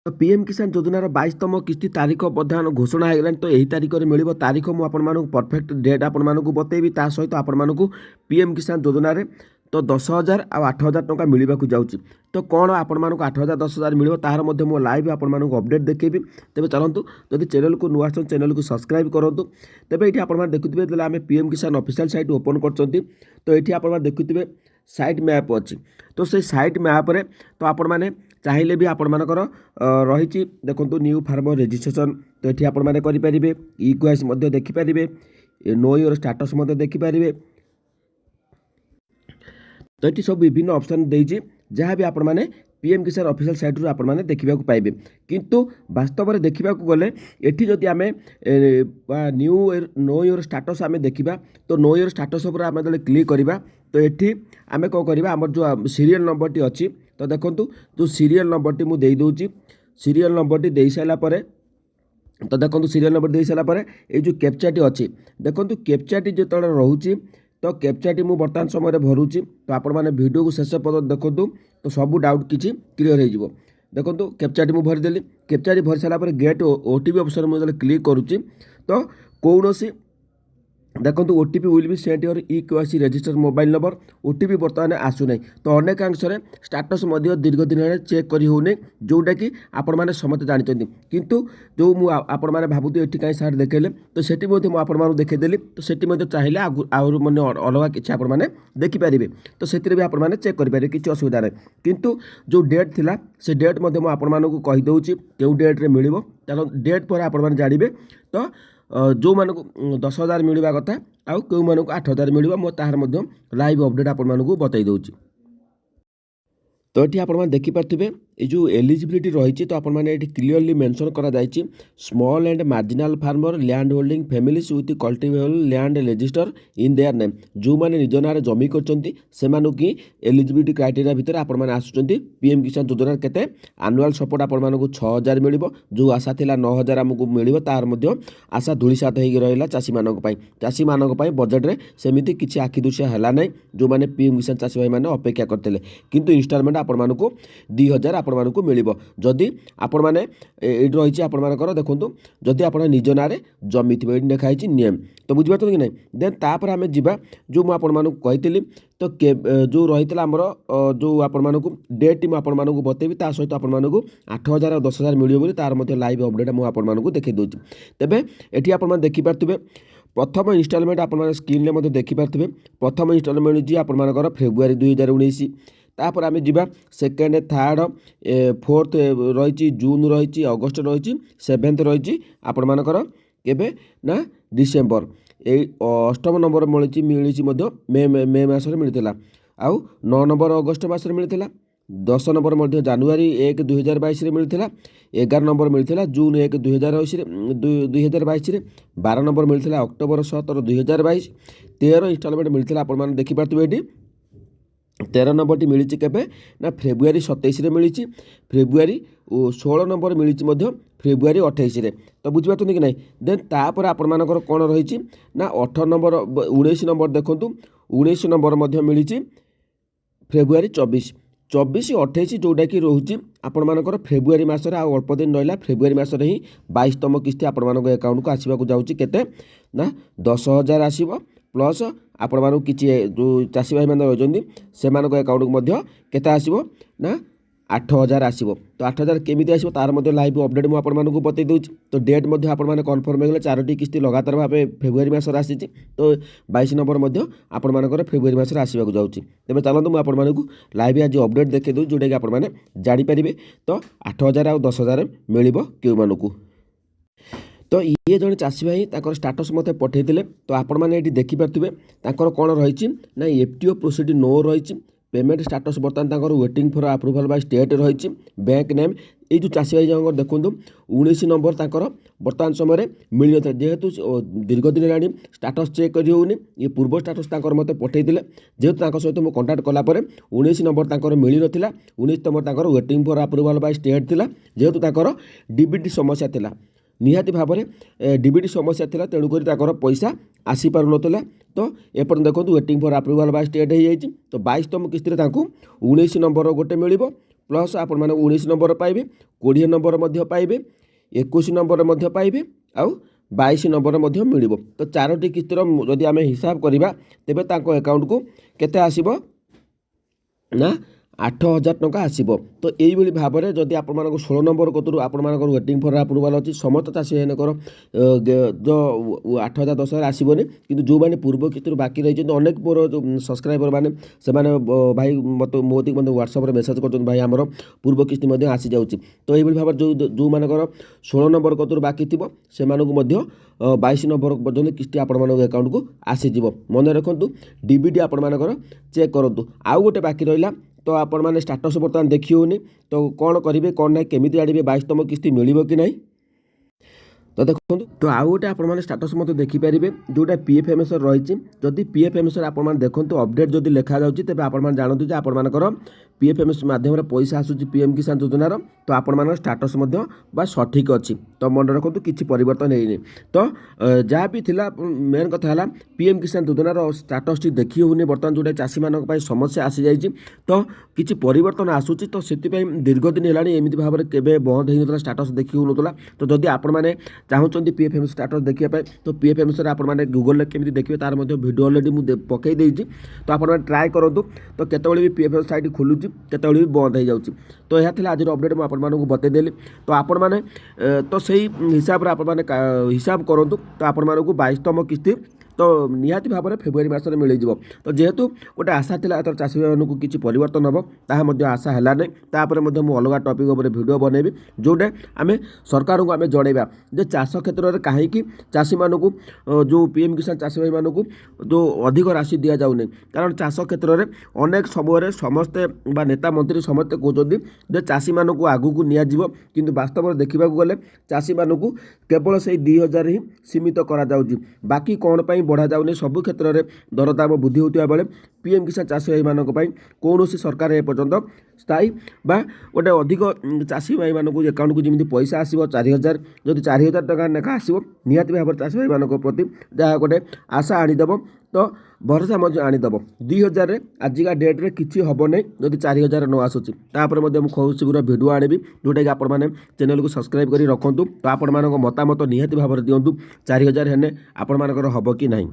तो पीएम किसान योजनार 22तम किस्ती तारीख बर्तमान घोषणा हो तो यही तारीख में मिल तारीख मुझे परफेक्ट डेट आपको बतेबी ता सहित आपको पीएम किसान योजन तो 10,000 आ 8,000 टंका मिलवा जाऊँगी तो कौन आपण 8,000 10,000 मिल तार मो लाइव आपको अपडेट देखेबी। तेज चलतु जब चैनल को नुआ चैनल को सब्सक्राइब करूँ तेज ये आप देखुए आम पीएम किसान ऑफिशियल साइट ओपन कर तो ये आप देखुए साइट मैप अच्छी तो से साइट मैप रे तो आपण मैंने चाहिए भी आपर रही देखो न्यू फार्मर रेजिस्ट्रेशन तो ये आपरे ई क्वाइस देखिपारे नो योर स्टाटस देखिपारे तो ये सब विभिन्न ऑप्शन देजी जहाँ भी आपण मैंने पीएम किसान ऑफिशियल साइट रू आपण देखा पाइबे किंतु वास्तव में देखा गले एठी जदि आमे न्यू नो योर स्टाटस आमे देखिबा तो नो योर स्टाटस उपर आमे जले क्लिक करिबा तो एठी आमे को करिबा हमर जो सीरियल नंबर टी अछि तो देखंतु जो सीरियल नंबर टी मु देई दोउची सीरियल नंबर टी देई साइला परे तो देखो सीरियल नंबर दे सारा पर ये जो कैप्चाटी अच्छी देखो कैप्चाटी जो रोचे तो कैप्चाटी मुझे बर्तमान समय भरुची तो आपण मैंने वीडियो को शेष पर्यटन देखो तो सब डाउट किसी क्लीयर हो देखो कैप्चाटी मुझे भरीदेली कैप्चाटी भरी सारापर गेट ओटीपी ऑप्शन मुझे क्लिक करुच्ची तो कौन देखो OTP will be sent your e KYC register mobile number OTP बर्तमान आसुना तो अनेकांश स्टाटस दीर्घ दिन चेक कर होने जोटा कि आपण मैंने समस्त जानते किंतु जो मुझे भावुँ ये कहीं सार देखेले तो सेठी मुझे देखेदेली तो सेठी चाहिए आगु मैंने अलग किसी आपने देखिपारे तो से भी आपने चेक करेंगे किसी असुविधा ना किंतु जो डेट थिला से डेट मुझे कहीदे क्यों डेट्रे मिल डेट पर आप जानवे तो जो मानक 10,000 मिलवा कथा आउ क्यों मानक 8,000 मिलवा मो तार लाइव अपडेट आपण बताई दूची। तो ये आप देखिपारे ये जो एलिजिबिलिटी रही तो आपने क्लीयरली मेंशन करा जायछि small and marginal farmer land holding families with cultivable land register in their name जो मैंने निज नाँ जमी कर एलिजिबिलिटी क्राइटेरिया भितर आपण आसुँच पीएम किसान योजना केते आनुआल सपोर्ट आपको 6,000 मिल जो आशा थिला 9,000 आमको मिल तार आशा धूलीसात हो रहा चाषी चाषी बजेट में सेमती किसी आखि दुशिया है ना जो मैंने पीएम किसान चाषी भाई मैंने अपेक्षा करते किंतु इंस्टॉलमेंट आपण 2,000 आपण को मिल जदि आपण मैंने ये रही आपर देखूँ जदि आप निज ना जमी थी लिखाई नियम तो बुझीपार कि नहीं देन तापर आम जा जो मुझे कही तो जो रही आमर जो आपण को डेट मुझे बतेबी ता सहित आपण को 8,000 और 10,000 मिले तार लाइव अपडेट मुझे देखी दूसरी तेरे ये आप देखिपारे प्रथम इनस्टॉलमेंट आप स्क्रीन में देखिपारे प्रथम इनस्टॉलमेंट जी आपर फेब्रुआरी 2019 तापर आम जा सेकेंड थर्ड फोर्थ रही जून रही अगस्ट रही 7th रही आपर केबे ना डिसेम्बर ये 8म नंबर मिली मे मसरे मिलता आउ 9 नंबर अगस्ट मसरे मिलता 10 नंबर जनवरी 1 2022 मिलता 11 नंबर मिलता जून 1 2022 12 नंबर मिलता अक्टोबर 17 2022 13 इनस्टॉलमेंट मिलता आप देखिपारे ये 13 नंबर टी मिली केबे ना फेब्रुआरी 27 मिली फेब्रुआरी 16 नंबर मिली फेब्रुआरी 28 तो बुझीपार कि नहीं देन तापर आपर कौन रही ना 18 नंबर 19 नंबर देखूँ 19 नंबर मिली फेब्रुआरी 24 28 जोटा कि रोचे आपर फेब्रुआरी मसरे अल्प दिन रहा फेब्रुआरी मसरे ही 22तम किस्ती आपण अकाउंट को आसवाक जाऊँगी केते ना 10,000 आसव प्लस आपण किसी जो चाषी भाई मैंने रही से अकाउंट केते आसव ना 8,000 आसव तो 8,000 केमी आसो तार लाइव अपडेट मुझे बतई दूसरी तो डेट आपने कन्फर्म हो 4टी किस्ती लगातार भाव फेब्रुआरी मसरे आसी तो 22 नंबर आपर फेब्रुआरी मसरे आसवाक जाऊँगी तेज चलते मुझे आपको लाइव आज अपडेट देखी दूँ जोटा कि आपने जानीपारे तो 8,000 और 10,000 मिल क्यों मानू तो ये जड़े चाषी भाई ताकर स्टाटस मत पठेते तो आपण मैंने ये देखिपारे कौन रही ना एफटीओ प्रोसीड नो रही पेमेंट स्टाटस बर्तमान waiting for approval by state रही बैंक नेम ये जो चाषी भाई जन देखूँ 19 नंबर बर्तमान समय मिल न जेहेतु दीर्घ दिन है स्टाटस चेक कर ये पूर्व स्टाटस मत पठेते जेहेतु सहित मुझे कंटाक्ट कलापर 19 नंबर मिल ना 19 number waiting for approval by state थी जेहेतु डीबीटी समस्या थी निहाती भाव में डीबीटी समस्या थी तेणुक पैसा आसी पार ना तो एपट देखो waiting for approval by state हो तो 22तम किस्ती 19 नंबर गोटे मिल ପ୍ଲସ୍ ଆପଣମାନେ 19 ନମ୍ବର ପାଇବେ, 20 ନମ୍ବର ମଧ୍ୟ ପାଇବେ, 21 ନମ୍ବର ମଧ୍ୟ ପାଇବେ, ଆଉ 22 ନମ୍ବର ମଧ୍ୟ ମିଳିବ। ତ 4ଟି କିସ୍ତିର ଯଦି ଆମେ ହିସାବ କରିବା ତେବେ ତାଙ୍କ ଆକାଉଣ୍ଟକୁ କେତେ ଆସିବ ନା 8,000 ଟଙ୍କା ଆସିବ। ତ এইভাবে ভাবে যদি আপনার 16 নম্বর কতু আপনার ওয়েটিং ফর আপ্রুভাল অছি সমস্ত চাষী ভাইনকর 8,000 10,000 আসবনি, কিন্তু যে পূর্ব কিস্তি বাকি রয়েছে অনেক মোর সবসক্রাইবর মানে সে ভাই মতো মোদি মধ্যে হোয়াটসঅ্যাপে মেসেজ করছেন ভাই আমার পূর্ব কিস্তি মধ্যে আসি যাচ্ছে। তো এইভাবে ভাবে যে 16 নম্বর কতু বাকি থিব সে 22 নম্বর পর্যন্ত কিস্তি আপনার আকাউন্টକୁ আসিযোগ। মনে রাখতু ডিবিটি আপনার চেক করতু। আউ গোটে বাকি রহিলা, তো আপনার স্টাটস বর্তমান দেখি হোনি, তো কোণ করবে কোণ না কেমিতি জাঁবে 22তম কিস্তি মিলিব কি নাই। তো দেখুন, তো আউ গোটে আপনার স্টাটস মতো দেখিপারে যেটা পিএফএমএসর রয়েছে। যদি পিএফএমএসর আপনার দেখুন অপডেট যদি লেখা যাচ্ছে তেমন আপনার জাঁতু যে আপনার পিএফএমএস মাধ্যমে পয়সা আসুচি পিএম কিষান যোজনার, তো আপনার স্টাটস বা সঠিক অছি। তো মনে রাখুন কিছু পরিবর্তন হয়নি। তো যা বি লা মেন কথা হল পিএম কিষান যোজনার স্টাটসটি দেখি হোনি বর্তমান যেটা চাষী মান সমস্যা আসি যাই, তো কিছু পরিবর্তন আসুচি। তো সেপাই দীর্ঘদিন হল এমনি ভাবে কেবে বন্ধ হয়ে না স্টাটস দেখি হোলা। তো যদি আপনার চাহুଛନ୍ତି পিএফএমএস স্টাটস ଦେଖିବା ପାଇଁ, ତ ପିଏଫ୍ଏମ୍ଏସ୍ରେ ଆପଣମାନେ ଗୁଗଲରେ କେମିତି ଦେଖିବେ ତାର ମଧ୍ୟ ଭିଡ଼ିଓ ଅଲରେଡ଼ି ମୁଁ ପକାଇ ଦେଇଛି। ତ ଆପଣମାନେ ଟ୍ରାଏ କରନ୍ତୁ। ତ କେତେବେଳେ ବି ପିଏଫ୍ଏମ୍ଏସ୍ ସାଇଟ୍ ଖୋଲୁଛି, କେତେବେଳେ ବି ବନ୍ଦ ହେଇଯାଉଛି। ତ ଏହା ଥିଲା ଆଜିର ଅପଡ଼େଟ୍, ମୁଁ ଆପଣମାନଙ୍କୁ ବତେଇଦେଲି। ତ ଆପଣମାନେ ତ ସେଇ ହିସାବରେ ଆପଣମାନେ ହିସାବ କରନ୍ତୁ। ତ ଆପଣମାନଙ୍କୁ 22ତମ କିସ୍ତି ତ ନିହାତି ଭାବରେ ଫେବୃଆରୀ ମାସରେ ମିଳିଯିବ। ତ ଯେହେତୁ ଗୋଟେ ଆଶା ଥିଲା ଏଥର ଚାଷୀମାନଙ୍କୁ କିଛି ପରିବର୍ତ୍ତନ ହେବ, ତାହା ମଧ୍ୟ ଆଶା ହେଲା ନାହିଁ। ତାପରେ ମଧ୍ୟ ମୁଁ ଅଲଗା ଟପିକ୍ ଉପରେ ଭିଡ଼ିଓ ବନେଇବି, ଯେଉଁଟା ଆମେ ସରକାରଙ୍କୁ ଆମେ ଜଣାଇବା ଯେ ଚାଷ କ୍ଷେତ୍ରରେ କାହିଁକି ଚାଷୀମାନଙ୍କୁ ଯେଉଁ ପିଏମ୍ କିଷାନ ଚାଷୀ ଭାଇମାନଙ୍କୁ ଯେଉଁ ଅଧିକ ରାଶି ଦିଆଯାଉନି। କାରଣ ଚାଷ କ୍ଷେତ୍ରରେ ଅନେକ ସମୟରେ ସମସ୍ତେ ବା ନେତା ମନ୍ତ୍ରୀ ସମସ୍ତେ କହୁଛନ୍ତି ଯେ ଚାଷୀମାନଙ୍କୁ ଆଗକୁ ନିଆଯିବ, କିନ୍ତୁ ବାସ୍ତବରେ ଦେଖିବାକୁ ଗଲେ ଚାଷୀମାନଙ୍କୁ କେବଳ ସେଇ 2,000 ହିଁ ସୀମିତ କରାଯାଉଛି। ବାକି କ'ଣ ପାଇଁ ବଢ଼ାଯାଉନି, ସବୁ କ୍ଷେତ୍ରରେ ଦରଦାମ ବୃଦ୍ଧି ହେଉଥିବା ବେଳେ ପିଏମ୍ କିଷାନ ଚାଷୀ ଭାଇମାନଙ୍କ ପାଇଁ କୌଣସି ସରକାର ଏପର୍ଯ୍ୟନ୍ତ ସ୍ଥାୟୀ ବା ଗୋଟେ ଅଧିକ ଚାଷୀ ଭାଇମାନଙ୍କୁ ଆକାଉଣ୍ଟକୁ ଯେମିତି ପଇସା ଆସିବ 4,000, ଯଦି 4,000 ଟଙ୍କା ଲେଖା ଆସିବ ନିହାତି ଭାବରେ ଚାଷୀ ଭାଇମାନଙ୍କ ପ୍ରତି ଯାହା ଗୋଟେ ଆଶା ଆଣିଦେବ, ତ ଭରସା ମଧ୍ୟ ଆଣିଦେବ। 2,000ରେ ଆଜିକା ଡେଟ୍ରେ କିଛି ହେବ ନାହିଁ ଯଦି 4,000 ନ ଆସୁଛି। ତାପରେ ମଧ୍ୟ ମୁଁ ଖୁବ୍ ଶୀଘ୍ର ଭିଡ଼ିଓ ଆଣିବି, ଯେଉଁଟାକି ଆପଣମାନେ ଚ୍ୟାନେଲକୁ ସବସ୍କ୍ରାଇବ୍ କରି ରଖନ୍ତୁ। ତ ଆପଣମାନଙ୍କ ମତାମତ ନିହାତି ଭାବରେ ଦିଅନ୍ତୁ 4,000 ହେଲେ ଆପଣମାନଙ୍କର ହେବ କି ନାହିଁ।